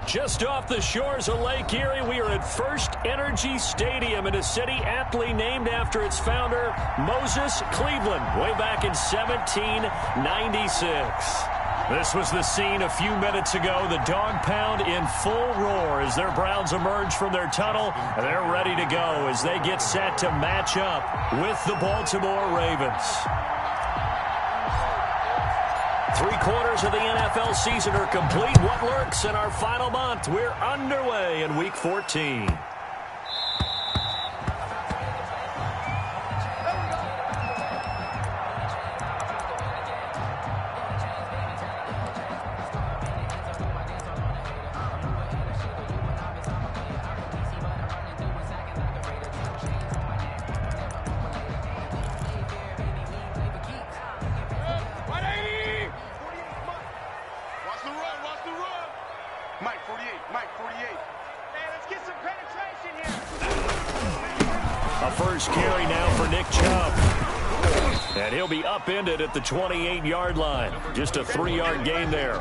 Just off the shores of Lake Erie, we are at First Energy Stadium in a city aptly named after its founder, Moses Cleveland, way back in 1796. This was the scene a few minutes ago. The dog pound in full roar as their Browns emerge from their tunnel. They're ready to go as they get set to match up with the Baltimore Ravens. 3/4 of the NFL season are complete. What lurks in our final month? We're underway in Week 14. First carry now for Nick Chubb. And he'll be upended at the 28-yard line. Just a 3-yard gain there.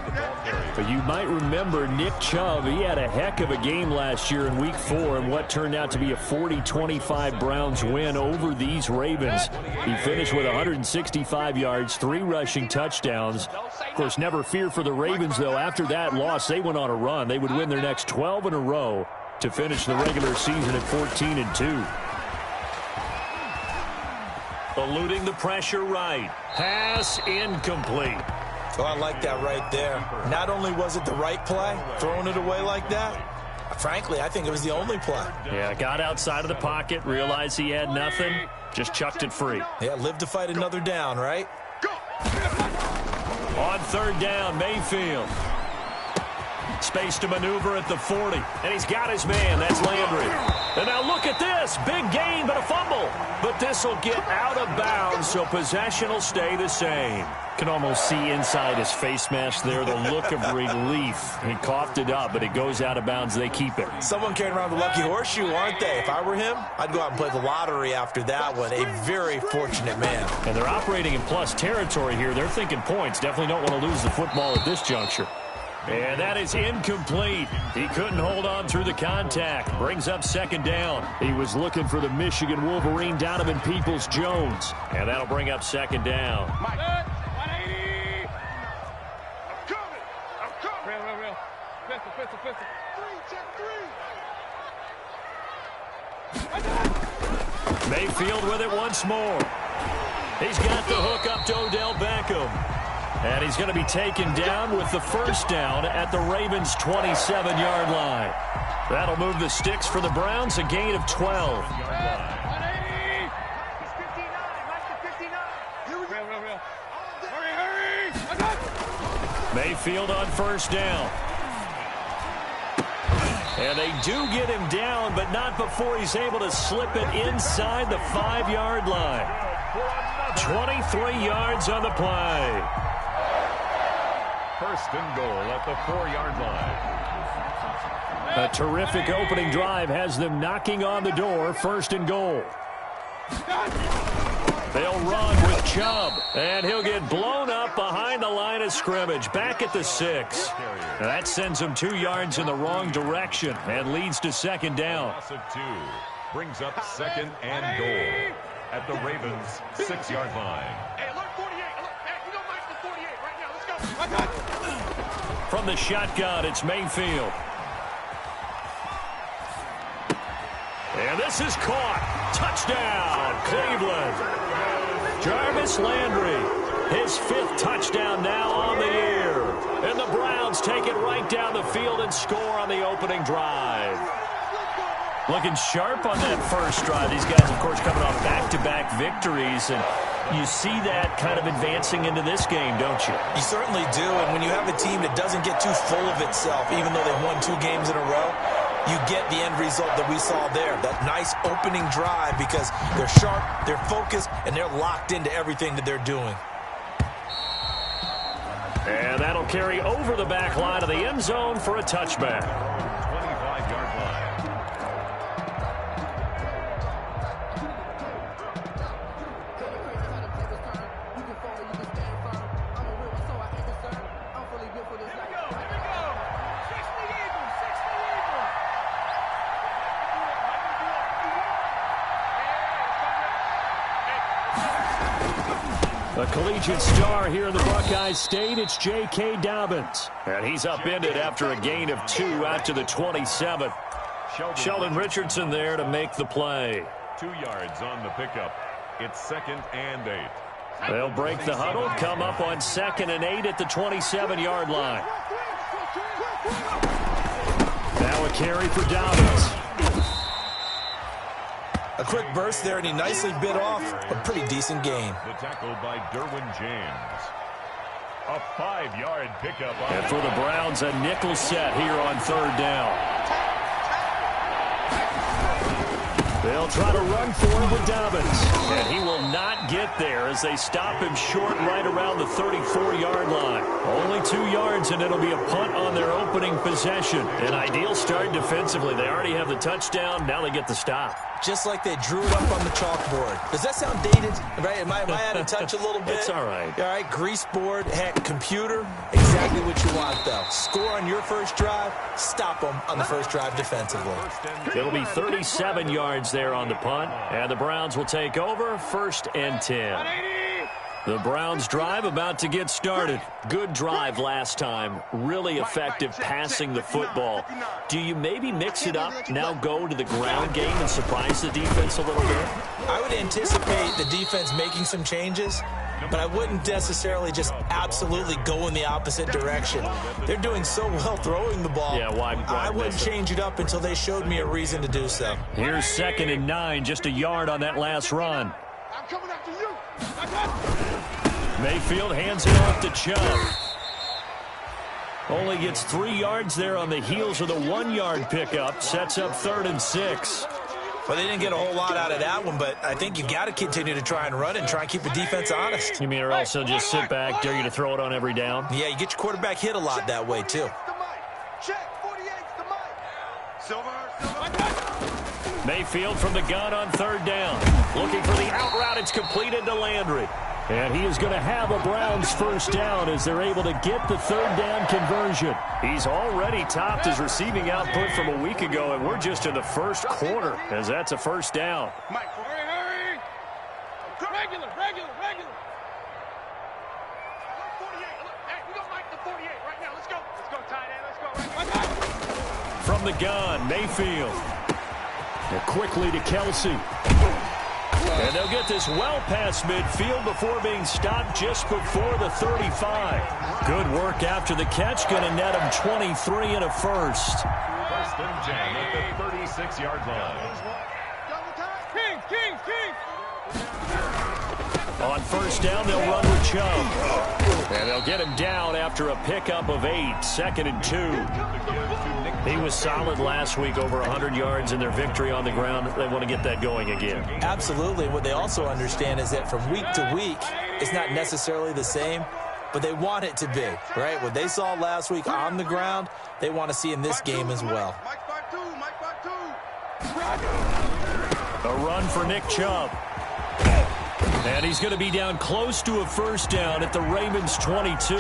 But you might remember Nick Chubb, he had a heck of a game last year in Week 4 in what turned out to be a 40-25 Browns win over these Ravens. He finished with 165 yards, 3 rushing touchdowns. Of course, never fear for the Ravens, though. After that loss, they went on a run. They would win their next 12 in a row to finish the regular season at 14-2. Eluding the pressure right. Pass incomplete. Oh, I like that right there. Not only was it the right play, throwing it away like that, frankly, I think it was the only play. Yeah, got outside of the pocket, realized he had nothing, just chucked it free. Yeah, live to fight another down, right? On 3rd down, Mayfield. Space to maneuver at the 40. And he's got his man. That's Landry. And now look at this. Big gain, but a fumble. But this will get out of bounds, so possession will stay the same. Can almost see inside his face mask there the look of relief. He coughed it up, but it goes out of bounds. They keep it. Someone carrying around the lucky horseshoe, aren't they? If I were him, I'd go out and play the lottery after that one. A very fortunate man. And they're operating in plus territory here. They're thinking points. Definitely don't want to lose the football at this juncture. And that is incomplete. He couldn't hold on through the contact. Brings up 2nd down. He was looking for the Michigan Wolverine, Donovan Peoples-Jones. And that'll bring up 2nd down. Mike. 180. I'm coming. Real. Pistol. 3, check 3. Mayfield with it once more. He's got the hook up to Odell Beckham. And he's going to be taken down with the 1st down at the Ravens' 27-yard line. That'll move the sticks for the Browns, a gain of 12. 180. He's 59. Mike's at 59. Real. Hurry. Mayfield on 1st down. And they do get him down, but not before he's able to slip it inside the 5-yard line. 23 yards on the play. 1st and goal at the 4-yard line. A terrific opening drive has them knocking on the door. 1st and goal. They'll run with Chubb, and he'll get blown up behind the line of scrimmage, back at the 6. Now that sends him 2 yards in the wrong direction and leads to 2nd down. Loss of 2 brings up 2nd and goal at the Ravens' 6-yard line. Hey, alert 48. Hey, you know Mike's the 48 right now. Let's go. From the shotgun, it's Mayfield. And this is caught. Touchdown, Cleveland. Jarvis Landry, his 5th touchdown now on the year. And the Browns take it right down the field and score on the opening drive. Looking sharp on that first drive. These guys, of course, coming off back-to-back victories. And you see that kind of advancing into this game, don't you? You certainly do. And when you have a team that doesn't get too full of itself, even though they've won 2 games in a row, you get the end result that we saw there. That nice opening drive because they're sharp, they're focused, and they're locked into everything that they're doing. And that'll carry over the back line of the end zone for a touchback. 25-yard line. Here we go. 60 Eagles. A collegiate star here in the Buckeye State, it's J.K. Dobbins. And he's upended after a gain of 2 out to the 27th. Sheldon Richardson there to make the play. 2 yards on the pickup. It's 2nd and 8. They'll break the huddle, come up on 2nd and 8 at the 27-yard line. Now a carry for Dobbins. A quick burst there, and he nicely bit off a pretty decent gain. The tackle by Derwin James. A 5-yard pickup. And for the Browns, a nickel set here on 3rd down. They'll try to run for it with Dobbins. And he will not get there as they stop him short right around the 34-yard line. Only 2 yards, and it'll be a punt on their opening possession. An ideal start defensively. They already have the touchdown. Now they get the stop. Just like they drew it up on the chalkboard. Does that sound dated? Right? Am I out of touch a little bit? It's all right. All right, grease board, heck, computer, exactly what you want, though. Score on your first drive, stop them on the first drive defensively. It'll be 37 yards there on the punt, and the Browns will take over 1st and 10. The Browns drive about to get started. Good drive last time. Really effective passing the football. Do you maybe mix it up, now go to the ground game and surprise the defense a little bit? I would anticipate the defense making some changes, but I wouldn't necessarily just absolutely go in the opposite direction. They're doing so well throwing the ball. Yeah, why I wouldn't change it up until they showed me a reason to do so. Here's 2nd and 9, just a yard on that last run. I'm coming after you. Mayfield hands it off to Chubb. Only gets 3 yards there on the heels of the 1-yard pickup. Sets up 3rd and 6. Well, they didn't get a whole lot out of that one, but I think you've got to continue to try and run and try and keep the defense honest. You mean, or else they'll just sit back, dare you to throw it on every down? Yeah, you get your quarterback hit a lot that way, too. Check, 48's the mic. Silver. Mayfield from the gun on 3rd down. Looking for the out route. It's completed to Landry. And he is going to have a Browns first down as they're able to get the 3rd down conversion. He's already topped his receiving output from a week ago, and we're just in the first quarter as that's a first down. Mike, hurry. Regular. 48. Hey, we got Mike the 48 right now. Let's go, tight end. Let's go. From the gun, Mayfield. And quickly to Kelsey. And they'll get this well past midfield before being stopped just before the 35. Good work after the catch. Going to net him 23 and a first. 1st and 10 at the 36-yard line. King. On 1st down, they'll run with Chubb. And they'll get him down after a pickup of 8. 2nd and 2. He was solid last week, over 100 yards in their victory on the ground. They want to get that going again. Absolutely. What they also understand is that from week to week, it's not necessarily the same, but they want it to be, right? What they saw last week on the ground, they want to see in this game as well. A run for Nick Chubb. And he's going to be down close to a first down at the Ravens 22.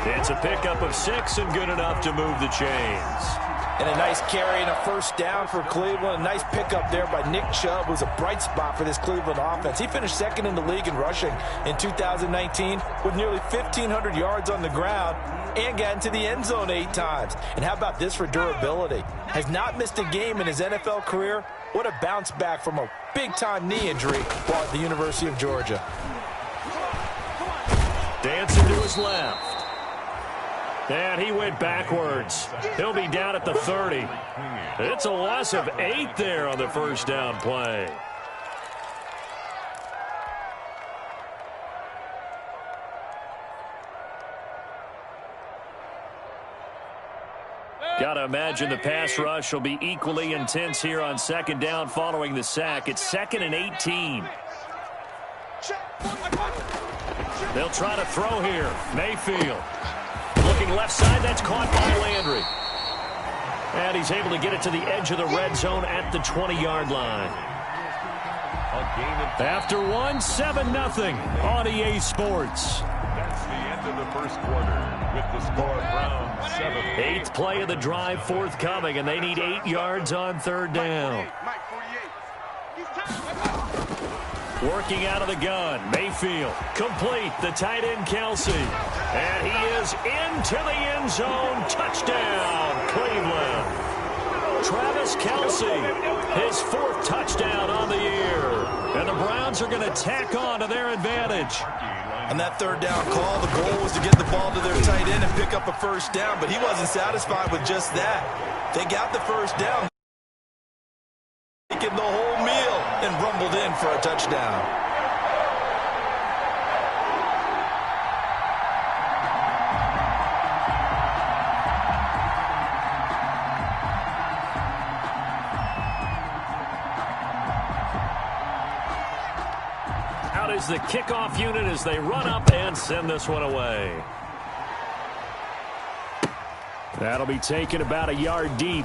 It's a pickup of 6 and good enough to move the chains. And a nice carry and a first down for Cleveland. A nice pickup there by Nick Chubb, who's a bright spot for this Cleveland offense. He finished 2nd in the league in rushing in 2019 with nearly 1,500 yards on the ground and got into the end zone 8 times. And how about this for durability? Has not missed a game in his NFL career. What a bounce back from a big-time knee injury while at the University of Georgia. Dancing to his left. And he went backwards. He'll be down at the 30. It's a loss of 8 there on the first down play. Got to imagine the pass rush will be equally intense here on 2nd down following the sack. It's 2nd and 18. They'll try to throw here. Mayfield. Looking left side, that's caught by Landry. And he's able to get it to the edge of the red zone at the 20-yard line. After 1, 7-0 on EA Sports. That's the end of the first quarter with the score Browns 7. 8th play of the drive forthcoming, and they need 8 yards on 3rd down. Working out of the gun. Mayfield. Complete. The tight end, Kelsey. And he is into the end zone. Touchdown, Cleveland. Travis Kelsey, his 4th touchdown on the year. And the Browns are going to tack on to their advantage. On that 3rd down call, the goal was to get the ball to their tight end and pick up a 1st down, but he wasn't satisfied with just that. They got the 1st down, taking the whole meal, and rumbled in for a touchdown. Is the kickoff unit as they run up and send this one away. That'll be taken about a yard deep.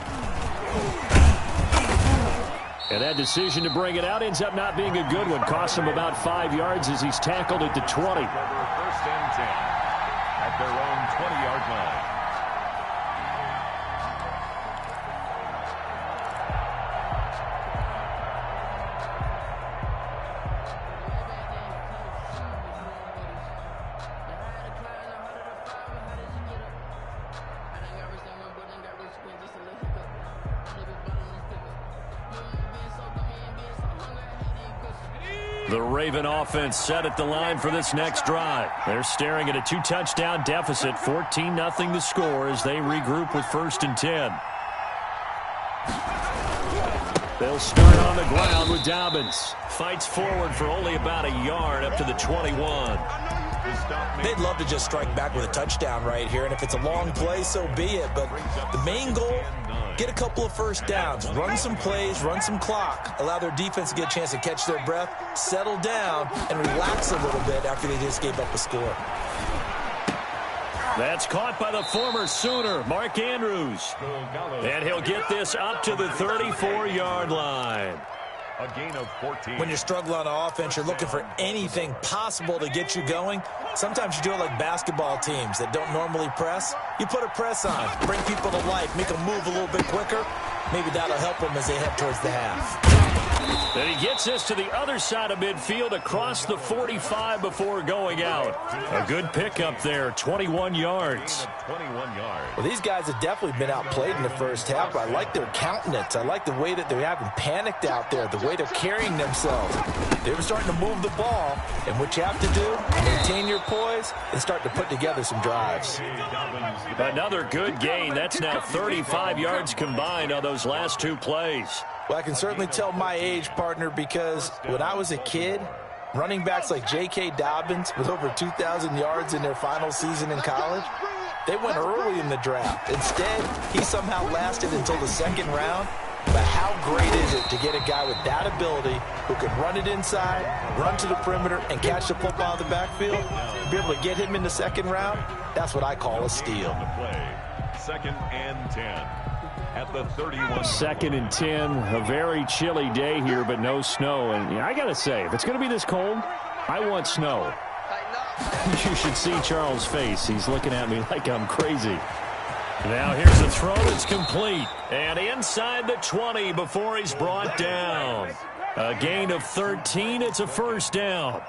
And that decision to bring it out ends up not being a good one. Cost him about 5 yards as he's tackled at the 20. 1st and 10 at their own 20-yard line. The Raven offense set at the line for this next drive. They're staring at a 2-touchdown deficit, 14-0 the score as they regroup with 1st and 10. They'll start on the ground with Dobbins. Fights forward for only about a yard up to the 21. They'd love to just strike back with a touchdown right here, and if it's a long play, so be it. But the main goal, get a couple of 1st downs, run some plays, run some clock, allow their defense to get a chance to catch their breath, settle down, and relax a little bit after they just gave up a score. That's caught by the former Sooner, Mark Andrews. And he'll get this up to the 34-yard line. A gain of 14. When you're struggling on offense, you're looking for anything possible to get you going. Sometimes you do it like basketball teams that don't normally press. You put a press on, bring people to life, make them move a little bit quicker. Maybe that'll help them as they head towards the half. Then he gets this to the other side of midfield across the 45 before going out. A good pickup there, 21 yards. 21 yards. Well, these guys have definitely been outplayed in the 1st half. I like their countenance. I like the way that they haven't panicked out there, the way they're carrying themselves. They were starting to move the ball, and what you have to do, maintain your poise and start to put together some drives. Another good gain. That's now 35 yards combined on those last 2 plays. Well, I can certainly tell my age, partner, because when I was a kid, running backs like J.K. Dobbins with over 2,000 yards in their final season in college, they went early in the draft. Instead, he somehow lasted until the 2nd round. But how great is it to get a guy with that ability who can run it inside, run to the perimeter, and catch the football in the backfield? Be able to get him in the 2nd round, that's what I call a steal. 2nd and 10. At the 31. 2nd and 10, a very chilly day here, but no snow. And I got to say, if it's going to be this cold, I want snow. You should see Charles' face. He's looking at me like I'm crazy. Now here's a throw that's complete. And inside the 20 before he's brought down. A gain of 13. It's a 1st down.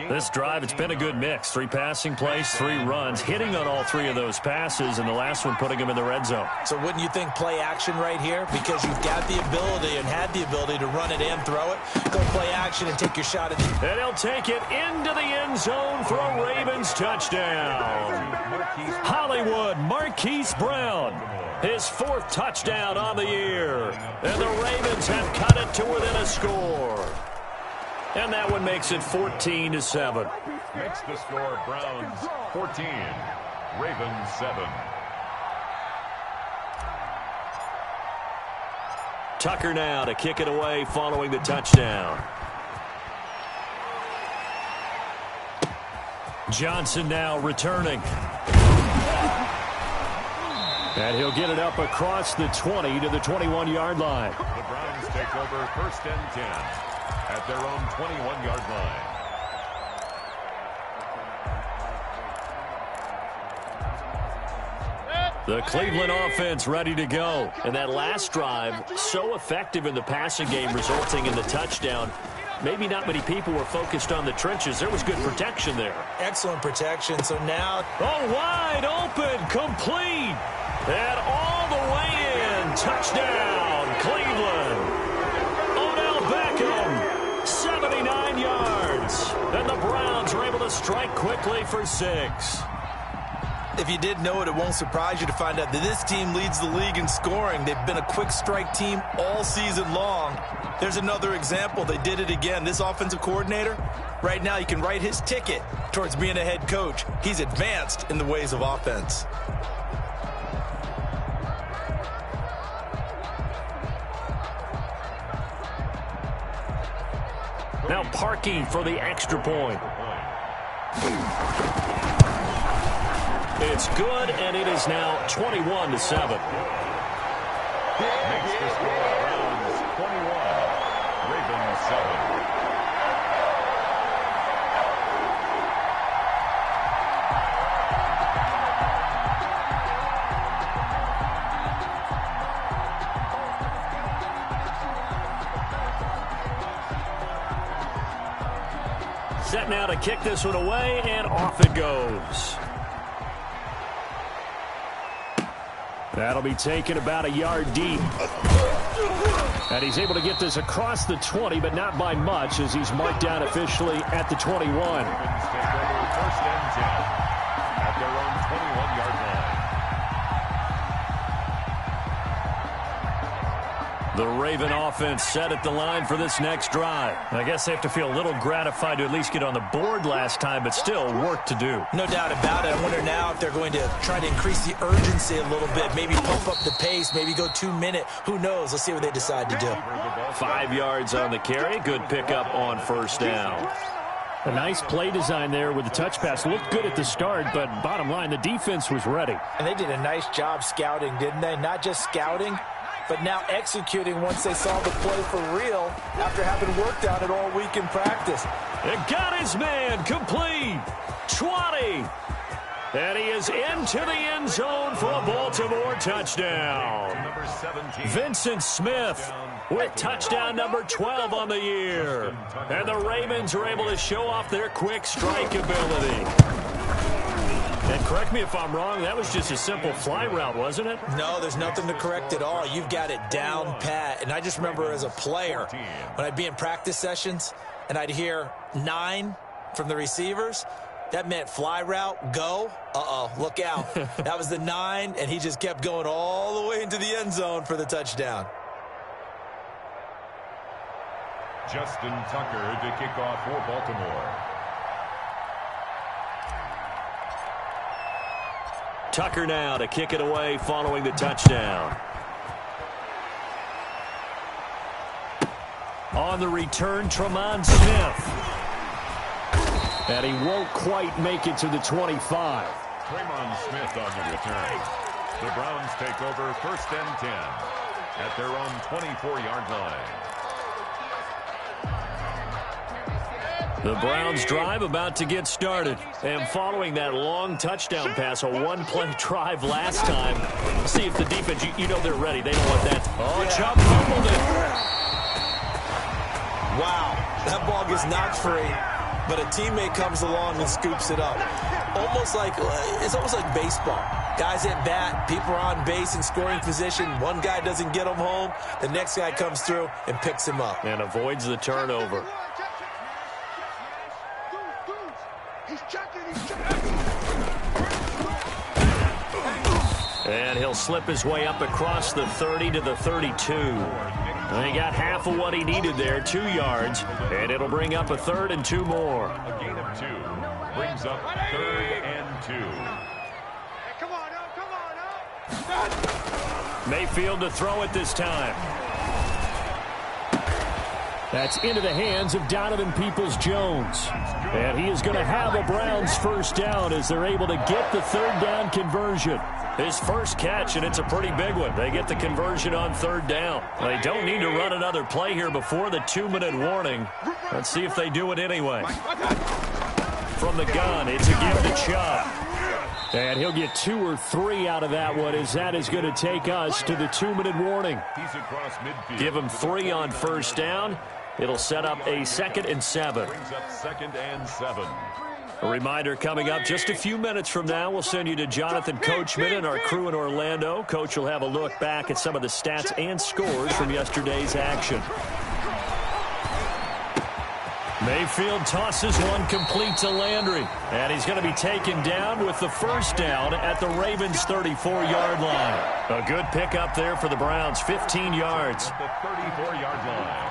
This drive, it's been a good mix. 3 passing plays, 3 runs, hitting on all 3 of those passes, and the last one putting him in the red zone. So wouldn't you think play action right here? Because you've got the ability and had the ability to run it and throw it. Go play action and take your shot at it. And he'll take it into the end zone for a Ravens touchdown. Hollywood Marquise Brown, his 4th touchdown on the year. And the Ravens have cut it to within a score. And that one makes it 14-7. Makes the score Browns 14, Ravens 7. Tucker now to kick it away following the touchdown. Johnson now returning. And he'll get it up across the 20 to the 21-yard line. The Browns take over 1st and 10 at their own 21-yard line. The Cleveland offense ready to go. And that last drive, so effective in the passing game, resulting in the touchdown. maybe not many people were focused on the trenches. There was good protection there. Excellent protection. So now... Oh, wide open, complete, and all the way in. Touchdown, Cleveland. Odell Beckham, 79 yards. And the Browns are able to strike quickly for 6. If you didn't know it, it won't surprise you to find out that this team leads the league in scoring. They've been a quick strike team all season long. There's another example. They did it again. This offensive coordinator, right now, you can write his ticket towards being a head coach. He's advanced in the ways of offense. Now Parkey for the extra point. It's good, and it is now 21-7. Makes the score Browns 21, Ravens 7. Set now to kick this one away, and off it goes. That'll be taken about a yard deep. And he's able to get this across the 20, but not by much, as he's marked down officially at the 21. Ravens take over first and 10 at their own 21-yard line. The Raven offense set at the line for this next drive. I guess they have to feel a little gratified to at least get on the board last time, but still work to do. No doubt about it. I wonder now if they're going to try to increase the urgency a little bit, maybe pump up the pace, maybe go 2-minute. Who knows? Let's see what they decide to do. 5 yards on the carry. Good pickup on first down. A nice play design there with the touch pass. Looked good at the start, but bottom line, the defense was ready. And they did a nice job scouting, didn't they? Not just scouting, but now executing once they saw the play for real after having worked on it all week in practice. It got his man complete. 20. And he is into the end zone for a Baltimore touchdown. Number 17. Vincent Smith with touchdown number 12 on the year. And the Ravens are able to show off their quick strike ability. And correct me if I'm wrong, that was just a simple fly route, wasn't it? No, there's nothing to correct at all. You've got it down pat. And I just remember as a player, when I'd be in practice sessions and I'd hear 9 from the receivers, that meant fly route, go. Look out. That was the 9, and he just kept going all the way into the end zone for the touchdown. Justin Tucker to kick off for Baltimore. Tucker now to kick it away following the touchdown. On the return, Tremont Smith. And he won't quite make it to the 25. Tremont Smith on the return. The Browns take over first and 10 at their own 24-yard line. The Browns drive about to get started. And following that long touchdown pass, a one-play drive last time, see if the defense, you know they're ready. They don't want that. Oh, Chubb fumbled it. Wow, that ball gets knocked free, but a teammate comes along and scoops it up. It's almost like baseball. Guys at bat, people are on base in scoring position. One guy doesn't get him home. The next guy comes through and picks him up. And avoids the turnover. And he'll slip his way up across the 30 to the 32. And he got half of what he needed there, 2 yards, and it'll bring up a 3rd and 2 more. A gain of 2 brings up 3rd and 2. Hey, come on up. Mayfield to throw it this time. That's into the hands of Donovan Peoples-Jones. And he is going to have a Browns first down as they're able to get the 3rd down conversion. His first catch, and it's a pretty big one. They get the conversion on 3rd down. They don't need to run another play here before the 2-minute warning. Let's see if they do it anyway. From the gun, it's a give to Chubb. And he'll get 2 or 3 out of that one, as that is going to take us to the 2-minute warning. He's across midfield. Give him 3 on first down. It'll set up a 2nd and 7. Brings up 2nd and 7. A reminder coming up just a few minutes from now. We'll send you to Jonathan Coachman and our crew in Orlando. Coach will have a look back at some of the stats and scores from yesterday's action. Mayfield tosses one complete to Landry. And he's going to be taken down with the first down at the Ravens' 34-yard line. A good pickup there for the Browns, 15 yards. At the 34-yard line.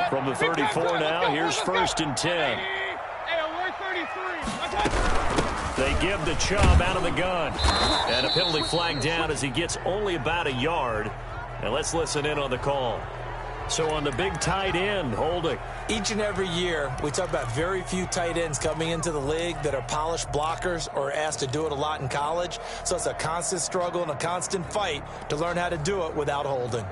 From the 34 now, here's 1st and 10. They give to Chubb out of the gun. And a penalty flag down as he gets only about a yard. And let's listen in on the call. So on the big tight end, holding. Each and every year, we talk about very few tight ends coming into the league that are polished blockers or asked to do it a lot in college. So it's a constant struggle and a constant fight to learn how to do it without holding.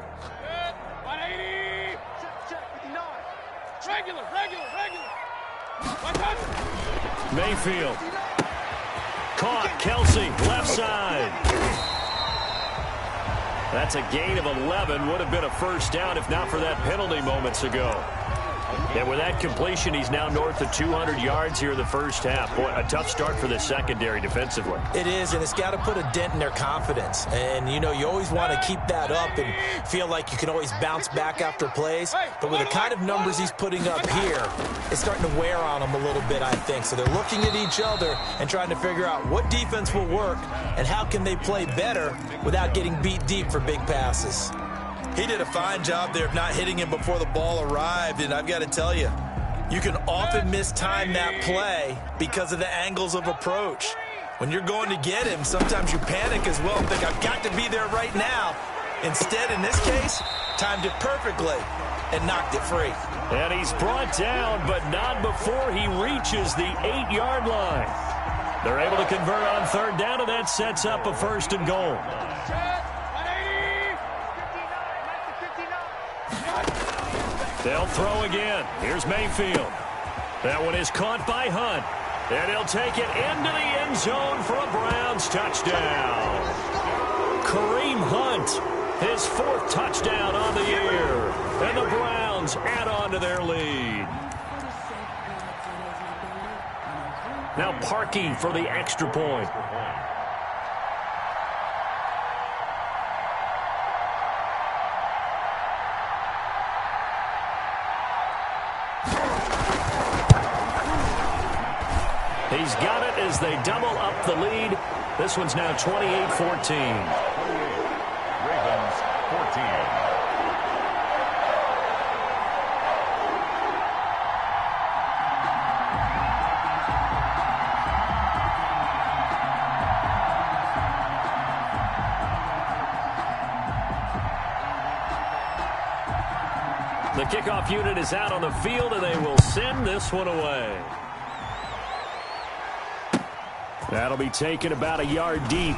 Regular. Mayfield. Caught. Kelsey, left side. That's a gain of 11. Would have been a first down if not for that penalty moments ago. And with that completion, he's now north of 200 yards here in the first half. Boy, a tough start for the secondary defensively. It is, and it's got to put a dent in their confidence. And, you know, you always want to keep that up and feel like you can always bounce back after plays. But with the kind of numbers he's putting up here, it's starting to wear on them a little bit, I think. So they're looking at each other and trying to figure out what defense will work and how can they play better without getting beat deep for big passes. He did a fine job there of not hitting him before the ball arrived, and I've got to tell you, you can often mistime that play because of the angles of approach. When you're going to get him, sometimes you panic as well and think, I've got to be there right now. Instead, in this case, timed it perfectly and knocked it free. And he's brought down, but not before he reaches the 8-yard line. They're able to convert on 3rd down, and that sets up a 1st and goal. They'll throw again. Here's Mayfield. That one is caught by Hunt. And he'll take it into the end zone for a Browns touchdown. Kareem Hunt, his 4th touchdown on the year. And the Browns add on to their lead. Now Parkey for the extra point. He's got it as they double up the lead. This one's now 28-14. Ravens 14. The kickoff unit is out on the field, and they will send this one away. That'll be taken about a yard deep.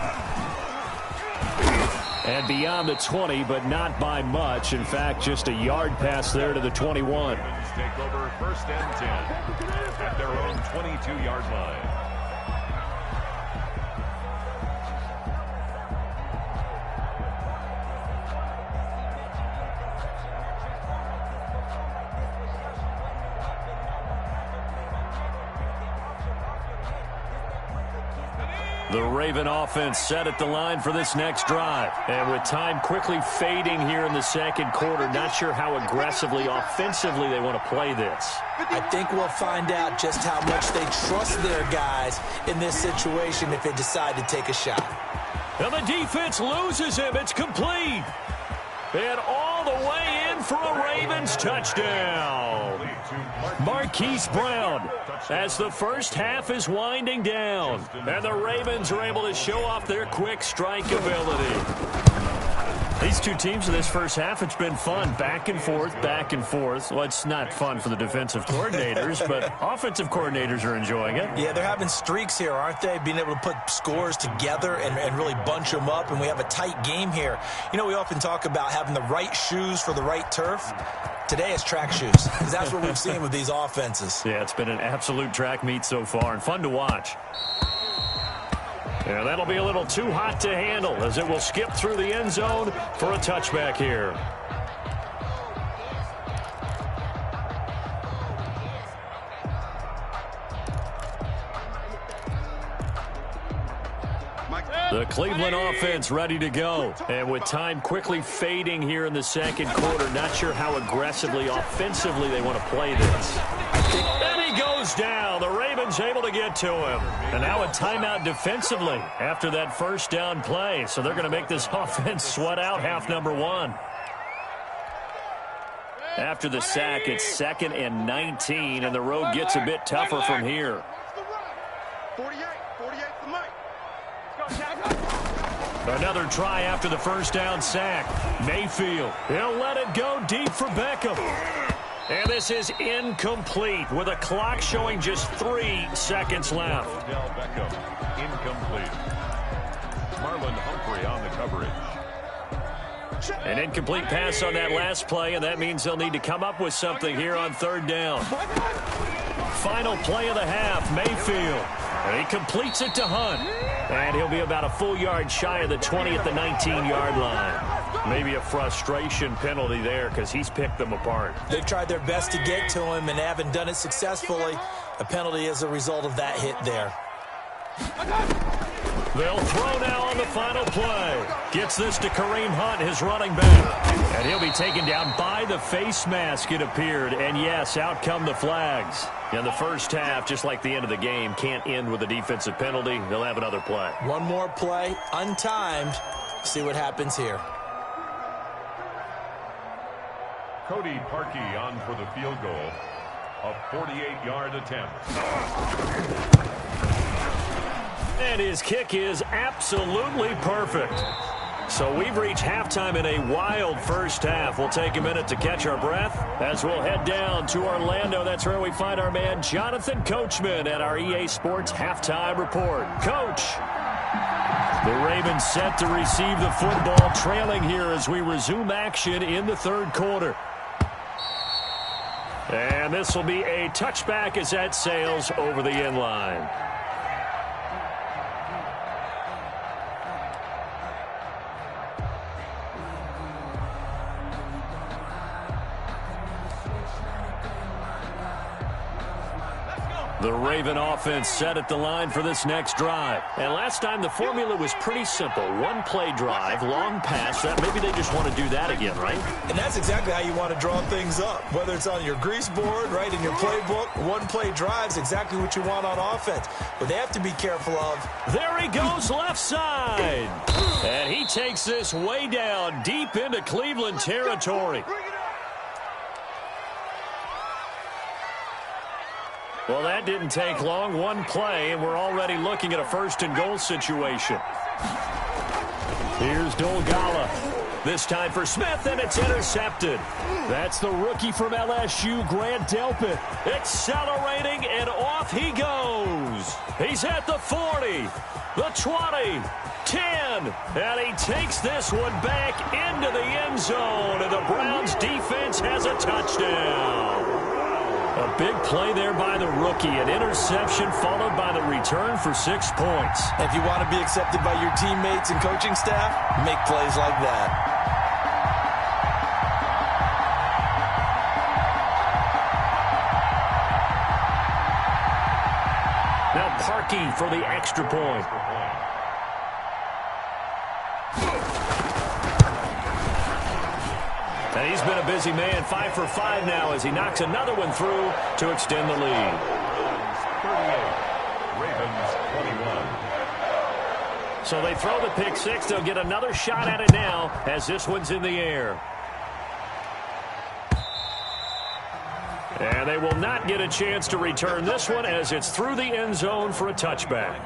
And beyond the 20, but not by much. In fact, just a yard pass there to the 21. Take over 1st and 10 at their own 22-yard line. The Raven offense set at the line for this next drive. And with time quickly fading here in the 2nd quarter, not sure how aggressively, offensively they want to play this. I think we'll find out just how much they trust their guys in this situation if they decide to take a shot. And the defense loses him. It's complete. And all the way in for a Ravens touchdown. Marquise Brown as the first half is winding down. And the Ravens are able to show off their quick strike ability. These two teams in this first half, it's been fun. Back and forth, back and forth. Well, it's not fun for the defensive coordinators, but offensive coordinators are enjoying it. Yeah, they're having streaks here, aren't they? Being able to put scores together and really bunch them up, and we have a tight game here. You know, we often talk about having the right shoes for the right turf. Today it's track shoes, because that's what we've seen with these offenses. Yeah, it's been an absolute track meet so far, and fun to watch. And that'll be a little too hot to handle as it will skip through the end zone for a touchback here. The Cleveland offense ready to go. And with time quickly fading here in the second quarter, not sure how aggressively, offensively they want to play this. And he goes down. The Ravens able to get to him. And now a timeout defensively after that first down play. So they're going to make this offense sweat out half number one. After the sack, it's 2nd and 19, and the road gets a bit tougher from here. 48 the mic. Another try after the first down sack. Mayfield, he'll let it go deep for Beckham. And this is incomplete with a clock showing just 3 seconds left. Odell Beckham, incomplete. Marlon Humphrey on the coverage. An incomplete pass on that last play, and that means they'll need to come up with something here on 3rd down. Final play of the half, Mayfield. And he completes it to Hunt. And he'll be about a full yard shy of the 20 at the 19-yard line. Maybe a frustration penalty there because he's picked them apart. They've tried their best to get to him and haven't done it successfully. A penalty as a result of that hit there. They'll throw now on the final play. Gets this to Kareem Hunt, his running back. And he'll be taken down by the face mask, it appeared. And yes, out come the flags. In the first half, just like the end of the game, can't end with a defensive penalty. They'll have another play. One more play, untimed. See what happens here. Cody Parkey on for the field goal. A 48-yard attempt. And his kick is absolutely perfect. So we've reached halftime in a wild first half. We'll take a minute to catch our breath as we'll head down to Orlando. That's where we find our man Jonathan Coachman at our EA Sports Halftime Report. Coach, the Ravens set to receive the football, trailing here as we resume action in the 3rd quarter. And this will be a touchback as that sails over the end line. The Raven offense set at the line for this next drive. And last time the formula was pretty simple. 1-play drive, long pass. Maybe they just want to do that again, right? And that's exactly how you want to draw things up. Whether it's on your grease board, right, in your playbook, 1-play drive is exactly what you want on offense. But they have to be careful of. There he goes left side. And he takes this way down deep into Cleveland territory. Well, that didn't take long. 1 play, and we're already looking at a 1st and goal situation. Here's Dolgala. This time for Smith, and it's intercepted. That's the rookie from LSU, Grant Delpit. Accelerating, and off he goes. He's at the 40, the 20, 10, and he takes this one back into the end zone, and the Browns defense has a touchdown. A big play there by the rookie. An interception followed by the return for 6 points. If you want to be accepted by your teammates and coaching staff, make plays like that. Now Parkey for the extra point. And he's been a busy man, 5 for 5 now as he knocks another one through to extend the lead. 38, Ravens 21. So they throw the pick 6. They'll get another shot at it now as this one's in the air. And they will not get a chance to return this one as it's through the end zone for a touchback.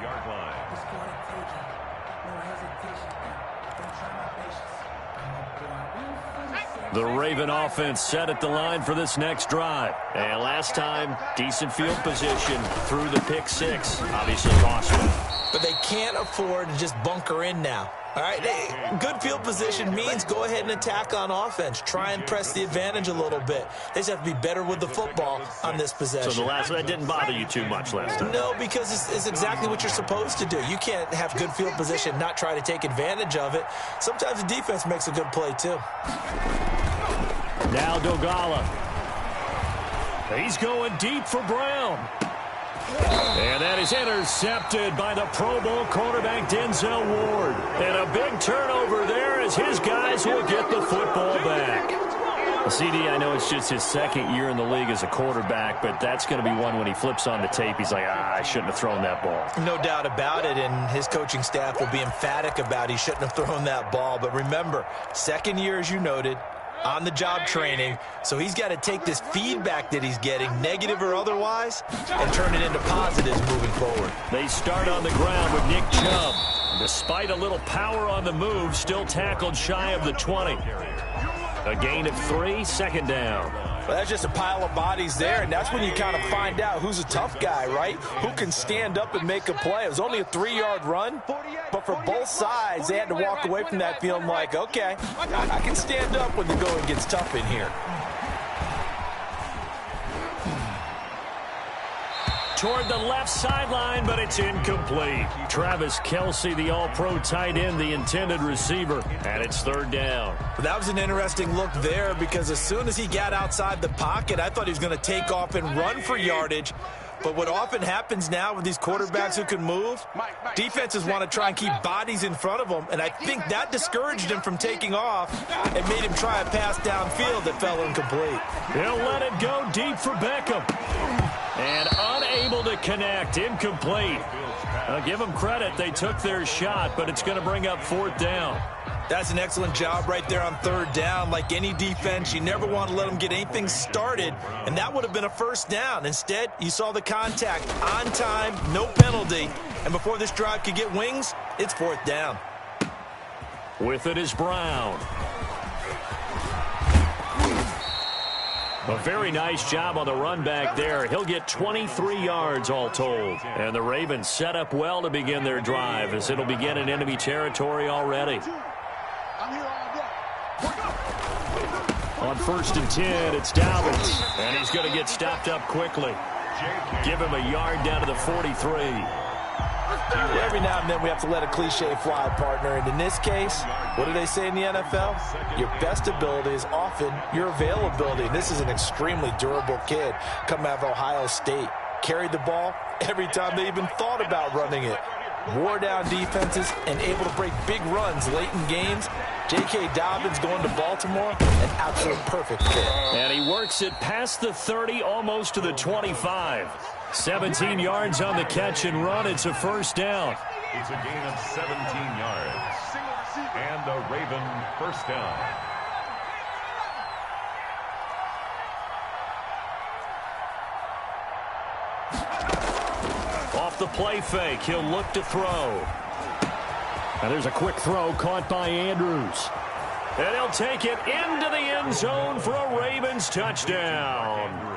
The Raven offense set at the line for this next drive. And last time, decent field position through the pick 6. Obviously cost them. But they can't afford to just bunker in now. All right, good field position means go ahead and attack on offense. Try and press the advantage a little bit. They just have to be better with the football on this possession. So the last one, that didn't bother you too much last time? No, because it's exactly what you're supposed to do. You can't have good field position, not try to take advantage of it. Sometimes the defense makes a good play, too. Now Dogala. He's going deep for Brown. And that is intercepted by the Pro Bowl cornerback Denzel Ward. And a big turnover there as his guys will get the football back. Well, CD, I know it's just his second year in the league as a quarterback, but that's going to be one when he flips on the tape, he's like, I shouldn't have thrown that ball. No doubt about it, and his coaching staff will be emphatic about he shouldn't have thrown that ball. But remember, second year, as you noted, on-the-job training, so he's got to take this feedback that he's getting, negative or otherwise, and turn it into positives moving forward. They start on the ground with Nick Chubb. Despite a little power on the move, still tackled shy of the 20. A gain of 3, second down. Well, that's just a pile of bodies there, and that's when you kind of find out who's a tough guy, right? Who can stand up and make a play. It was only a 3-yard run, but for both sides, they had to walk away from that feeling like, okay, I can stand up when the going gets tough in here. Toward the left sideline, but it's incomplete. Travis Kelce, the all-pro tight end, the intended receiver, and it's third down. That was an interesting look there because as soon as he got outside the pocket, I thought he was going to take off and run for yardage. But what often happens now with these quarterbacks who can move, defenses want to try and keep bodies in front of them, and I think that discouraged him from taking off and made him try a pass downfield that fell incomplete. He'll let it go deep for Beckham. And unable to connect, incomplete. I'll give them credit, they took their shot, but it's going to bring up fourth down. That's an excellent job right there on third down. Like any defense, you never want to let them get anything started, and that would have been a first down. Instead, you saw the contact on time, no penalty, and before this drive could get wings, it's fourth down. With it is Brown. A very nice job on the run back there. He'll get 23 yards all told. And the Ravens set up well to begin their drive as it'll begin in enemy territory already. On 1st and 10, it's Dalvin. And he's going to get stopped up quickly. Give him a yard down to the 43. Every now and then we have to let a cliche fly, partner. And in this case, what do they say in the NFL? Your best ability is often your availability. And this is an extremely durable kid coming out of Ohio State. Carried the ball every time they even thought about running it. Wore down defenses and able to break big runs late in games. J.K. Dobbins going to Baltimore, an absolute perfect fit. And he works it past the 30, almost to the 25. 17 yards on the catch and run. It's a first down. It's a gain of 17 yards. And a Raven first down. Off the play fake, he'll look to throw. And there's a quick throw caught by Andrews. And he'll take it into the end zone for a Ravens touchdown.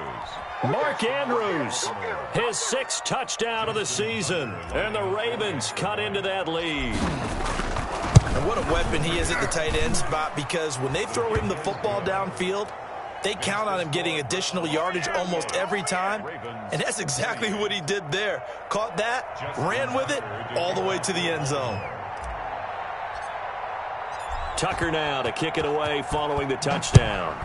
Mark Andrews, his 6th touchdown of the season. And the Ravens cut into that lead. And what a weapon he is at the tight end spot, because when they throw him the football downfield, they count on him getting additional yardage almost every time. And that's exactly what he did there. Caught that, ran with it, all the way to the end zone. Tucker now to kick it away following the touchdown.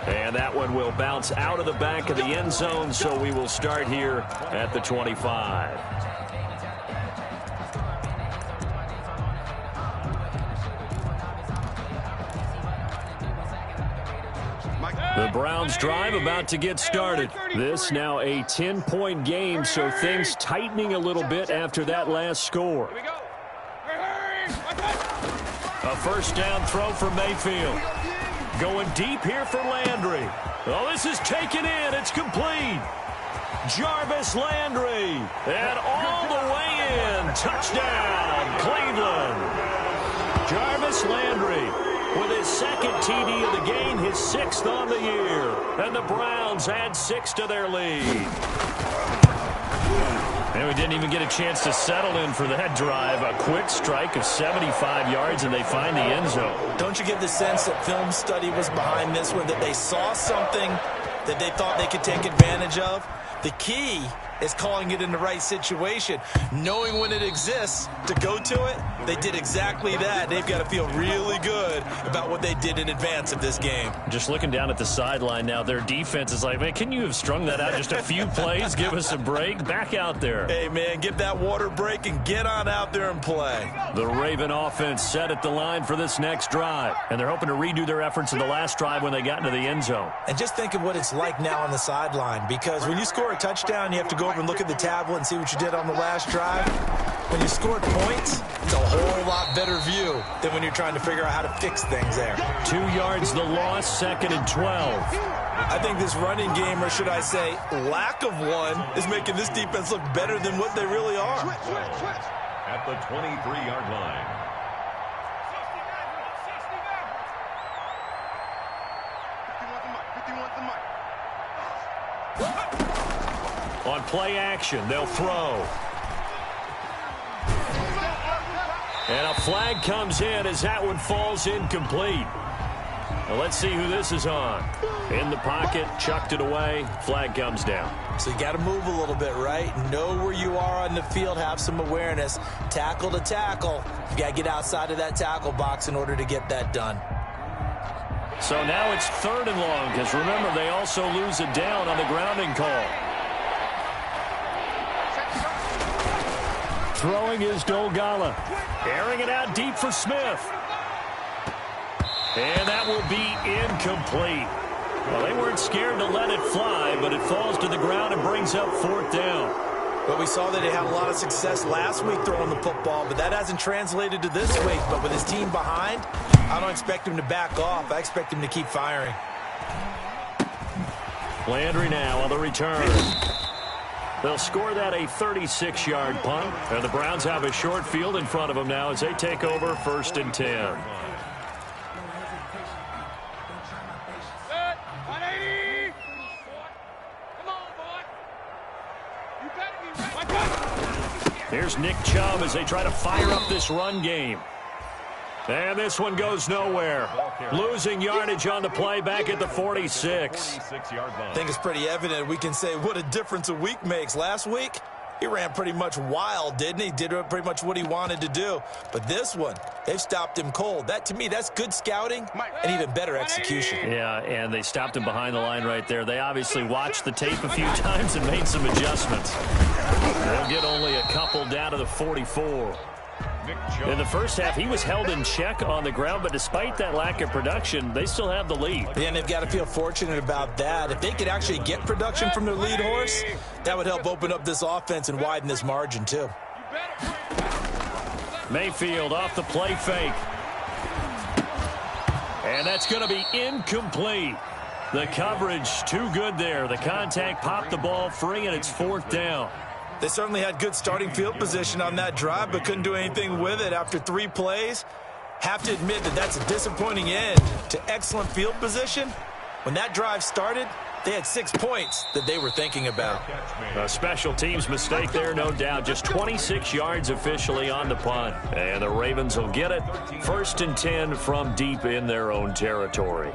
And that one will bounce out of the back of the end zone, so we will start here at the 25. The Browns drive about to get started. This now a 10-point game, so things tightening a little bit after that last score. A first down throw for Mayfield. Going deep here for Landry. Oh, this is taken in. It's complete. Jarvis Landry. And all the way in. Touchdown, Cleveland. Jarvis Landry with his 2nd TD of the game, his 6th on the year. And the Browns add 6 to their lead. And we didn't even get a chance to settle in for that drive. A quick strike of 75 yards, and they find the end zone. Don't you get the sense that film study was behind this one, that they saw something that they thought they could take advantage of? The key is calling it in the right situation. Knowing when it exists to go to it, they did exactly that. They've got to feel really good about what they did in advance of this game. Just looking down at the sideline now, their defense is like, man, can you have strung that out just a few plays? Give us a break. Back out there. Hey, man, give that water break and get on out there and play. The Raven offense set at the line for this next drive, and they're hoping to redo their efforts in the last drive when they got into the end zone. And just think of what it's like now on the sideline, because when you score a touchdown, you have to go over and look at the tablet and see what you did on the last drive. When you scored points, it's a whole lot better view than when you're trying to figure out how to fix things there. 2 yards the loss, 2nd and 12. I think this running game, or should I say lack of one, is making this defense look better than what they really are. At the 23-yard line. On play action, they'll throw. And a flag comes in as that one falls incomplete. Now let's see who this is on. In the pocket, chucked it away, flag comes down. So you got to move a little bit, right? Know where you are on the field, have some awareness. Tackle to tackle. You got to get outside of that tackle box in order to get that done. So now it's 3rd and long, because remember, they also lose a down on the grounding call. Throwing is Dolgala. Airing it out deep for Smith. And that will be incomplete. Well, they weren't scared to let it fly, but it falls to the ground and brings up 4th down. Well, we saw that they had a lot of success last week throwing the football, but that hasn't translated to this week. But with his team behind, I don't expect him to back off. I expect him to keep firing. Landry now on the return. They'll score that a 36-yard punt. And the Browns have a short field in front of them now as they take over 1st and 10. Here's Nick Chubb as they try to fire up this run game. And this one goes nowhere. Losing yardage on the play back at the 46. I think it's pretty evident. We can say what a difference a week makes. Last week, he ran pretty much wild, didn't he? Did pretty much what he wanted to do. But this one, they've stopped him cold. That, to me, that's good scouting and even better execution. Yeah, and they stopped him behind the line right there. They obviously watched the tape a few times and made some adjustments. They'll get only a couple down to the 44. In the first half, he was held in check on the ground, but despite that lack of production, they still have the lead. Yeah, and they've got to feel fortunate about that. If they could actually get production from their lead horse, that would help open up this offense and widen this margin, too. Mayfield off the play fake. And that's going to be incomplete. The coverage too good there. The contact popped the ball free, and it's 4th down. They certainly had good starting field position on that drive, but couldn't do anything with it after 3 plays. Have to admit that that's a disappointing end to excellent field position. When that drive started, they had 6 points that they were thinking about. A special teams mistake there, no doubt. Just 26 yards officially on the punt. And the Ravens will get it. 1st and 10 from deep in their own territory.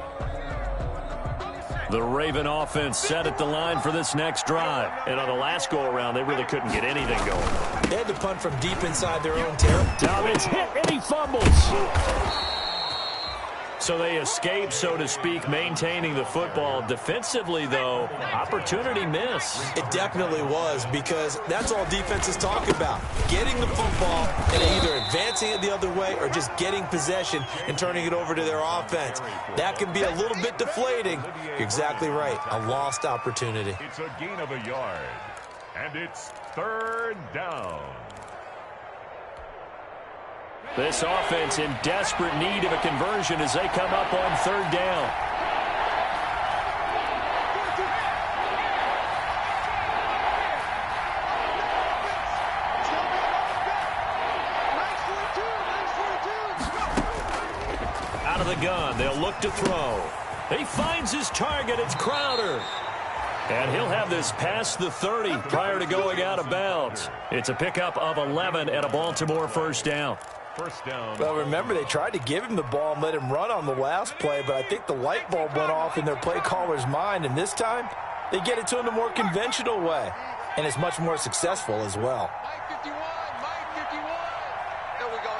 The Raven offense set at the line for this next drive. And on the last go-around, they really couldn't get anything going. They had to punt from deep inside their own territory. Dobbins hit, and he fumbles. So they escape, so to speak, maintaining the football. Defensively, though, opportunity miss. It definitely was, because that's all defenses talk about. Getting the football and either advancing it the other way or just getting possession and turning it over to their offense. That can be a little bit deflating. You're exactly right. A lost opportunity. It's a gain of a yard. And it's 3rd down. This offense in desperate need of a conversion as they come up on 3rd down. Out of the gun, they'll look to throw. He finds his target. It's Crowder. And he'll have this past the 30 prior to going out of bounds. It's a pickup of 11 and a Baltimore 1st down. 1st down. Well, remember, they tried to give him the ball and let him run on the last play, but I think the light bulb went off in their play caller's mind, and this time they get it to him the more conventional way. and is much more successful as well. Mike 51, Mike 51. Here we go,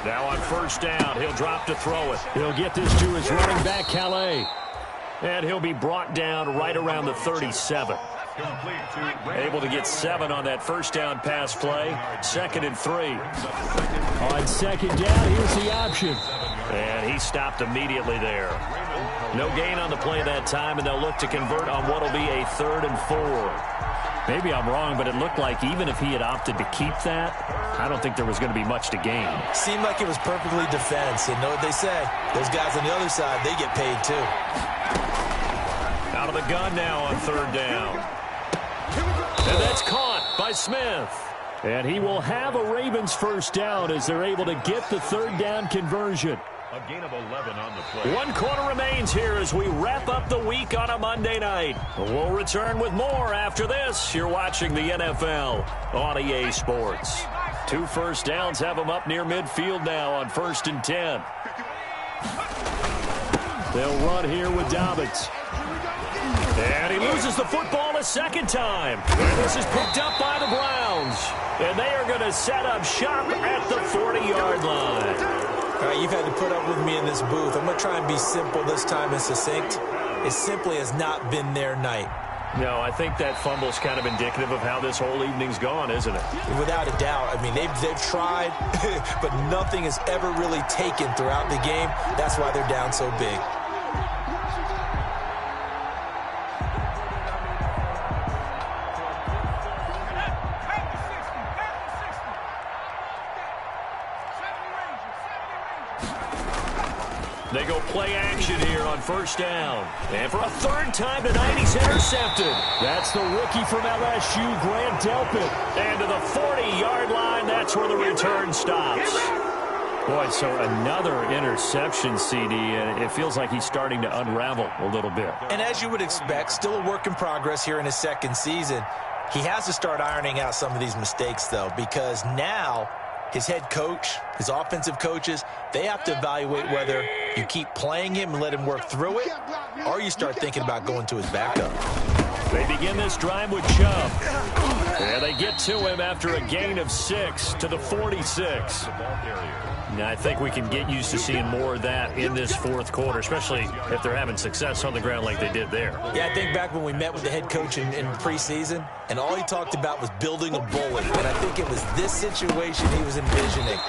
Now on first down, he'll drop to throw it. He'll get this to his running back, Calais. And he'll be brought down right around the 37. Able to get 7 on that first down pass play. 2nd and 3. On second down, here's the option. And he stopped immediately there. No gain on the play that time, and they'll look to convert on what will be a 3rd and 4. Maybe I'm wrong, but it looked like even if he had opted to keep that, I don't think there was going to be much to gain. Seemed like it was perfectly defense. And know what they say? Those guys on the other side, they get paid too. Out of the gun now on 3rd down. And that's caught by Smith. And he will have a Ravens first down as they're able to get the 3rd down conversion. A gain of 11 on the play. 1 quarter remains here as we wrap up the week on a Monday night. We'll return with more after this. You're watching the NFL on EA Sports. 2 first downs have them up near midfield now on 1st and 10. They'll run here with Dobbins. And he loses the football a second time. And this is picked up by the Browns. And they are going to set up shop at the 40-yard line. All right, you've had to put up with me in this booth. I'm going to try and be simple this time and succinct. It simply has not been their night. No, I think that fumble's kind of indicative of how this whole evening's gone, isn't it? Without a doubt. I mean, they've tried, but nothing has ever really taken throughout the game. That's why they're down so big. They go play action here on first down. And for a 3rd time tonight, he's intercepted. That's the rookie from LSU, Grant Delpit. And to the 40-yard line, that's where the return stops. Boy, so another interception, CD, and it feels like he's starting to unravel a little bit. And as you would expect, still a work in progress here in his 2nd season. He has to start ironing out some of these mistakes, though, because now his head coach, his offensive coaches, they have to evaluate whether you keep playing him and let him work through it, or you start thinking about going to his backup. They begin this drive with Chubb. And they get to him after a gain of 6 to the 46. Now, I think we can get used to seeing more of that in this 4th quarter, especially if they're having success on the ground like they did there. Yeah, I think back when we met with the head coach in preseason, and all he talked about was building a bully. And I think it was this situation he was envisioning.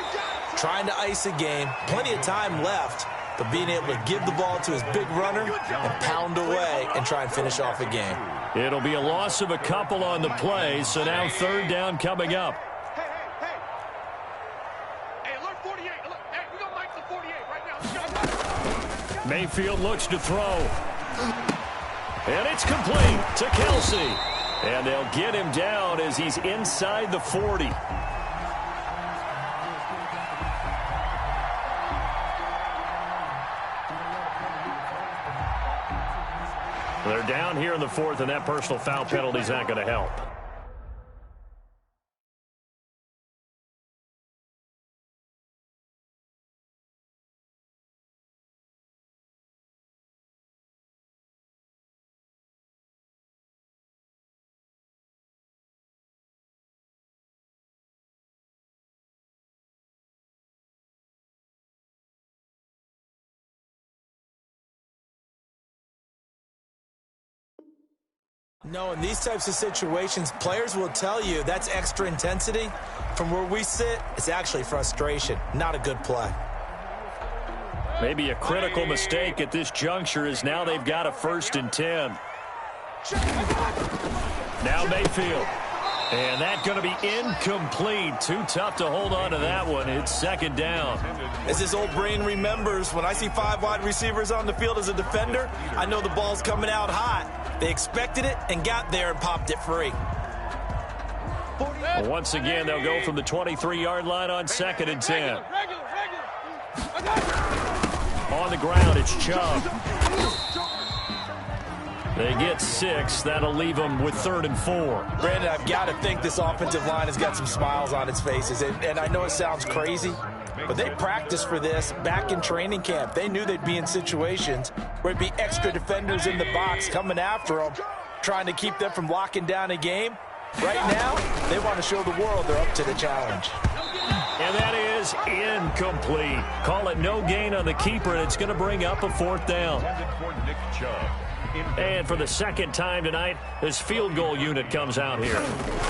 Trying to ice a game, plenty of time left, but being able to give the ball to his big runner and pound away and try and finish off a game. It'll be a loss of a couple on the play, so now 3rd down coming up. Hey, alert 48. Alert. Hey, we're going to Mike the 48 right now. Let's go. Mayfield looks to throw. And it's complete to Kelsey. And they'll get him down as he's inside the 40. They're down here in the 4th, and that personal foul penalty's not going to help. No, in these types of situations, players will tell you that's extra intensity. From where we sit, it's actually frustration, not a good play. Maybe a critical mistake at this juncture is now they've got a 1st and 10. Now Mayfield. And that's going to be incomplete. Too tough to hold on to that one. It's 2nd down. As his old brain remembers, when I see 5 wide receivers on the field as a defender, I know the ball's coming out hot. They expected it and got there and popped it free. Once again, they'll go from the 23-yard line on 2nd and 10. On the ground, it's Chubb. They get 6. That'll leave them with 3rd and 4. Brandon, I've got to think this offensive line has got some smiles on its faces. And I know it sounds crazy, but they practiced for this back in training camp. They knew they'd be in situations where there'd be extra defenders in the box coming after them, trying to keep them from locking down a game. Right now, they want to show the world they're up to the challenge. And that is incomplete. Call it no gain on the keeper, and it's going to bring up a 4th down. And for the second time tonight, this field goal unit comes out here.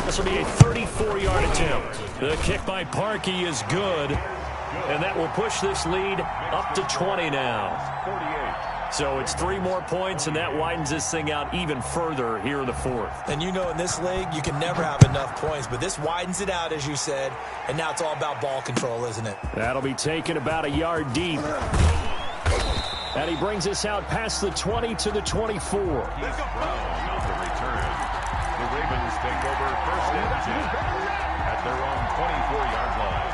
This will be a 34-yard attempt. The kick by Parkey is good, and that will push this lead up to 20 now. 48. So it's 3 more points, and that widens this thing out even further here in the 4th. And you know in this league, you can never have enough points, but this widens it out, as you said, and now it's all about ball control, isn't it? That'll be taken about a yard deep. And he brings us out past the 20 to the 24. The Ravens take over 1st and 10 at their own 24-yard line.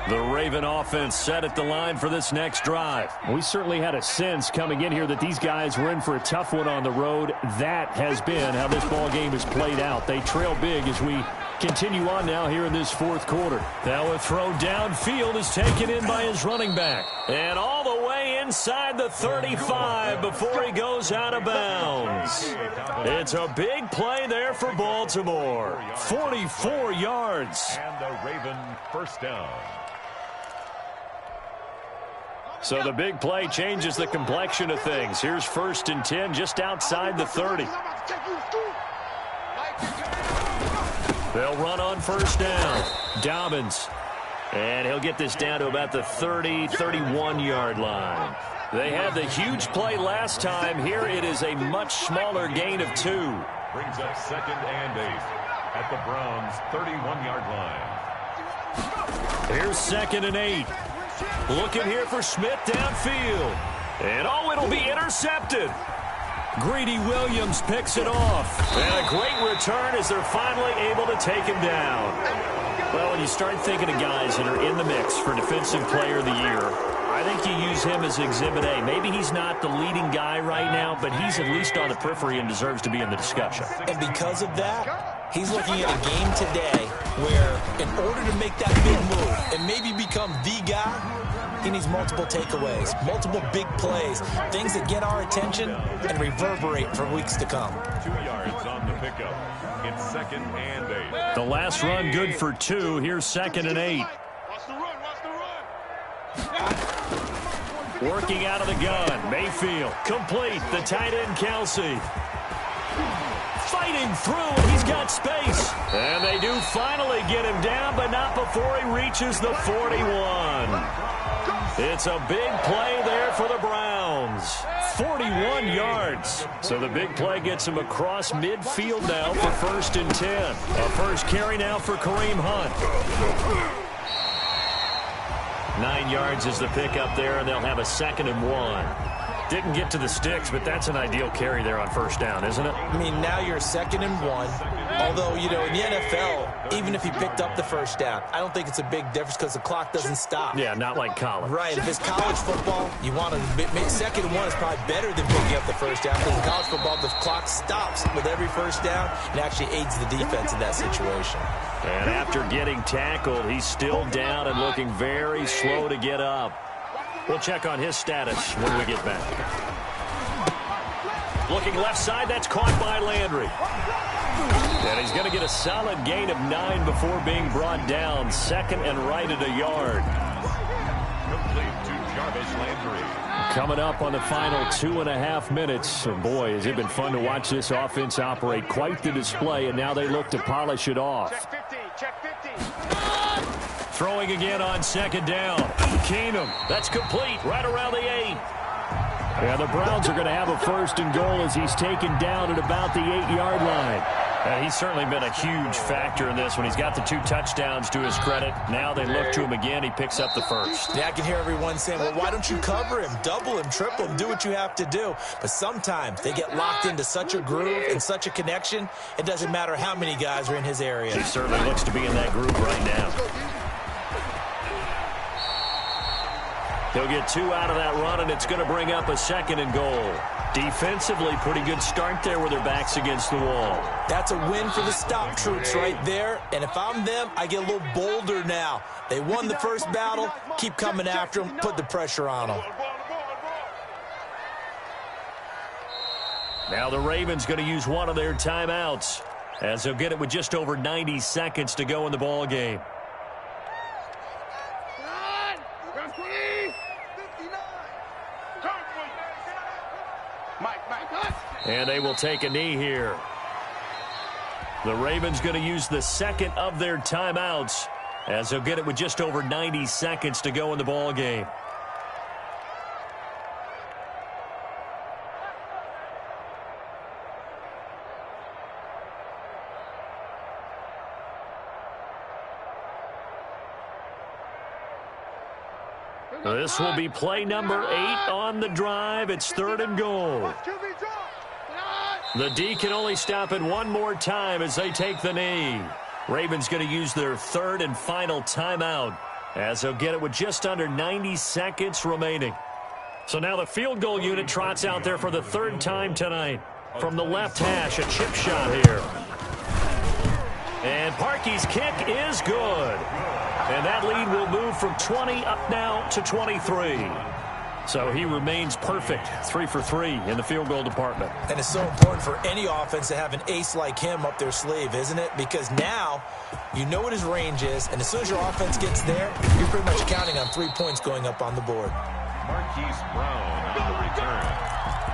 The Raven offense set at the line for this next drive. We certainly had a sense coming in here that these guys were in for a tough one on the road. That has been how this ball game has played out. They trail big as we continue on now here in this 4th quarter. Now a throw downfield is taken in by his running back. And all the way inside the 35 before he goes out of bounds. It's a big play there for Baltimore. 44 yards. And the Raven 1st down. So the big play changes the complexion of things. Here's 1st and 10 just outside the 30. They'll run on 1st down. Dobbins. And he'll get this down to about the 30, 31-yard line. They had the huge play last time. Here it is a much smaller gain of 2. Brings up 2nd and 8 at the Browns' 31-yard line. Here's 2nd and 8. Looking here for Smith downfield. And it'll be intercepted. Greedy Williams picks it off. And a great return as they're finally able to take him down. Well, when you start thinking of guys that are in the mix for Defensive Player of the Year, I think you use him as Exhibit A. Maybe he's not the leading guy right now, but he's at least on the periphery and deserves to be in the discussion. And because of that, he's looking at a game today where in order to make that big move and maybe become the guy, he needs multiple takeaways, multiple big plays, things that get our attention and reverberate for weeks to come. 2 yards on the pickup. It's 2nd and 8. The last run good for 2. Here's 2nd and 8. Working out of the gun. Mayfield complete. The tight end Kelsey. Fighting through, and he's got space. And they do finally get him down, but not before he reaches the 41. It's a big play there for the Browns. 41 yards. So the big play gets him across midfield now for 1st and 10. A first carry now for Kareem Hunt. 9 yards is the pickup there, and they'll have a 2nd and 1. Didn't get to the sticks, but that's an ideal carry there on 1st down, isn't it? I mean, now you're 2nd and 1. Although, you know, in the NFL, even if he picked up the 1st down, I don't think it's a big difference because the clock doesn't stop. Yeah, not like college. Right. If it's college football, you want to make 2nd and 1 is probably better than picking up the 1st down because in college football, the clock stops with every 1st down and actually aids the defense in that situation. And after getting tackled, he's still down and looking very slow to get up. We'll check on his status when we get back. Looking left side, that's caught by Landry. And he's going to get a solid gain of 9 before being brought down. 2nd and right at a yard. Complete to Jarvis Landry. Coming up on the final 2.5 minutes. And boy, has it been fun to watch this offense operate. Quite the display, and now they look to polish it off. Check 50. Throwing again on 2nd down. Keenum, that's complete right around the 8. And the Browns are going to have a 1st and goal as he's taken down at about the 8-yard line. He's certainly been a huge factor in this one. He's got the 2 touchdowns to his credit. Now they look to him again. He picks up the 1st. Yeah, I can hear everyone saying, well, why don't you cover him, double him, triple him, do what you have to do. But sometimes they get locked into such a groove and such a connection, it doesn't matter how many guys are in his area. He certainly looks to be in that group right now. He'll get 2 out of that run, and it's going to bring up a 2nd and goal. Defensively, pretty good start there with their backs against the wall. That's a win for the stop troops right there. And if I'm them, I get a little bolder now. They won the first battle. Keep coming after them. Put the pressure on them. Now the Ravens going to use one of their timeouts, as they'll get it with just over 90 seconds to go in the ball game. And they will take a knee here. The Ravens going to use the 2nd of their timeouts, as they'll get it with just over 90 seconds to go in the ball game. This will be play number 8 on the drive. It's 3rd and goal. The D can only stop it one more time as they take the knee. Ravens going to use their 3rd and final timeout, as they'll get it with just under 90 seconds remaining. So now the field goal unit trots out there for the 3rd time tonight. From the left hash, a chip shot here. And Parkey's kick is good. And that lead will move from 20 up now to 23. So he remains perfect, 3 for 3 in the field goal department. And it's so important for any offense to have an ace like him up their sleeve, isn't it? Because now you know what his range is, and as soon as your offense gets there, you're pretty much counting on 3 points going up on the board. Marquise Brown on the return.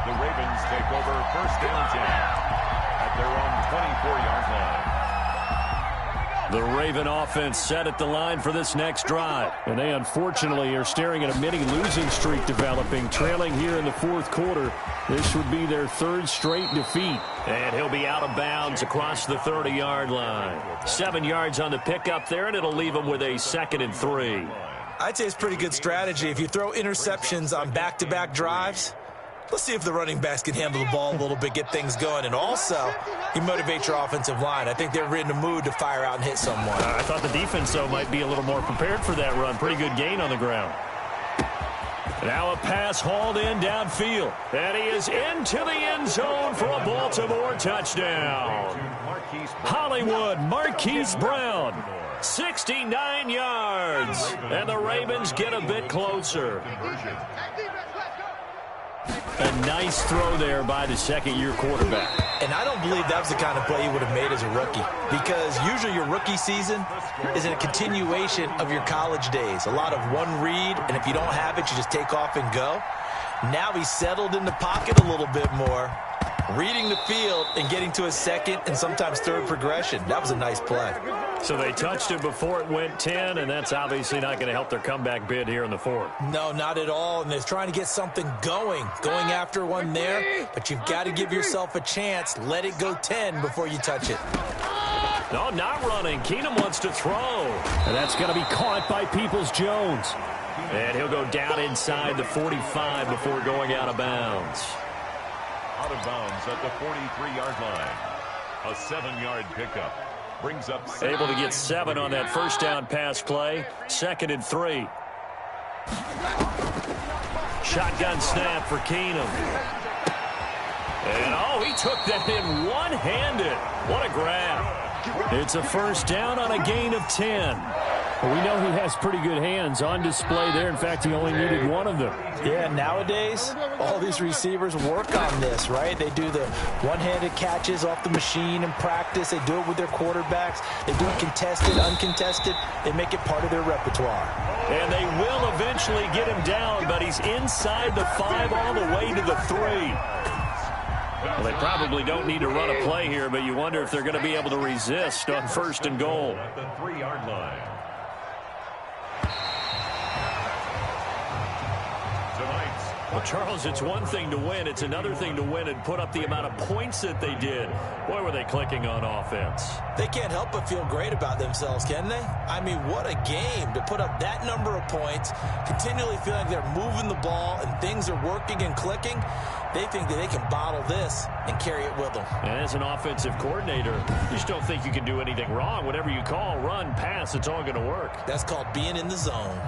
The Ravens take over 1st and 10 at their own 24-yard line. The Raven offense set at the line for this next drive. And they unfortunately are staring at a mini losing streak developing, trailing here in the 4th quarter. This would be their 3rd straight defeat. And he'll be out of bounds across the 30-yard line. 7 yards on the pickup there, and it'll leave them with a 2nd and 3. I'd say it's pretty good strategy. If you throw interceptions on back-to-back drives, let's see if the running backs can handle the ball a little bit, get things going. And also, you motivate your offensive line. I think they're in the mood to fire out and hit someone. I thought the defense, though, might be a little more prepared for that run. Pretty good gain on the ground. Now a pass hauled in downfield. And he is into the end zone for a Baltimore touchdown. Hollywood Marquise Brown, 69 yards. And the Ravens get a bit closer. A nice throw there by the 2nd-year quarterback. And I don't believe that was the kind of play he would have made as a rookie, because usually your rookie season is a continuation of your college days. A lot of one read, and if you don't have it, you just take off and go. Now he's settled in the pocket a little bit more, reading the field and getting to a 2nd and sometimes 3rd progression. That was a nice play. So they touched it before it went 10, and that's obviously not going to help their comeback bid here in the 4th. No, not at all. And they're trying to get something going after one there. But you've got to give yourself a chance. Let it go 10 before you touch it. No, not running. Keenum wants to throw. And that's going to be caught by Peoples-Jones. And he'll go down inside the 45 before going out of bounds. Out of bounds at the 43-yard line. A 7-yard pickup. Brings up able to get 7 on that first down pass play. 2nd and 3. Shotgun snap for Keenum. And, oh, he took that in one-handed. What a grab. It's a first down on a gain of 10. Well, we know he has pretty good hands on display there. In fact, he only needed one of them. Yeah, nowadays, all these receivers work on this, right? They do the one-handed catches off the machine in practice. They do it with their quarterbacks. They do it contested, uncontested. They make it part of their repertoire. And they will eventually get him down, but he's inside the 5 all the way to the 3. Well, they probably don't need to run a play here, but you wonder if they're going to be able to resist on 1st and goal. at the 3-yard line. Well, Charles, it's one thing to win. It's another thing to win and put up the amount of points that they did. Boy, were they clicking on offense. They can't help but feel great about themselves, can they? I mean, what a game to put up that number of points, continually feeling like they're moving the ball and things are working and clicking. They think that they can bottle this and carry it with them. And as an offensive coordinator, you just don't think you can do anything wrong. Whatever you call, run, pass, it's all going to work. That's called being in the zone.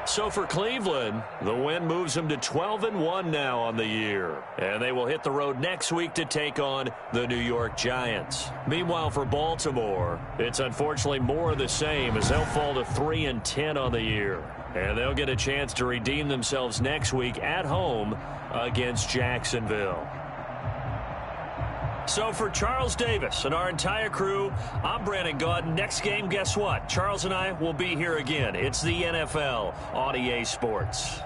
So for Cleveland, the win moves them to 12-1 now on the year. And they will hit the road next week to take on the New York Giants. Meanwhile, for Baltimore, it's unfortunately more of the same as they'll fall to 3-10 on the year. And they'll get a chance to redeem themselves next week at home against Jacksonville. So for Charles Davis and our entire crew, I'm Brandon Gaudin. Next game, guess what? Charles and I will be here again. It's the NFL on EA Sports.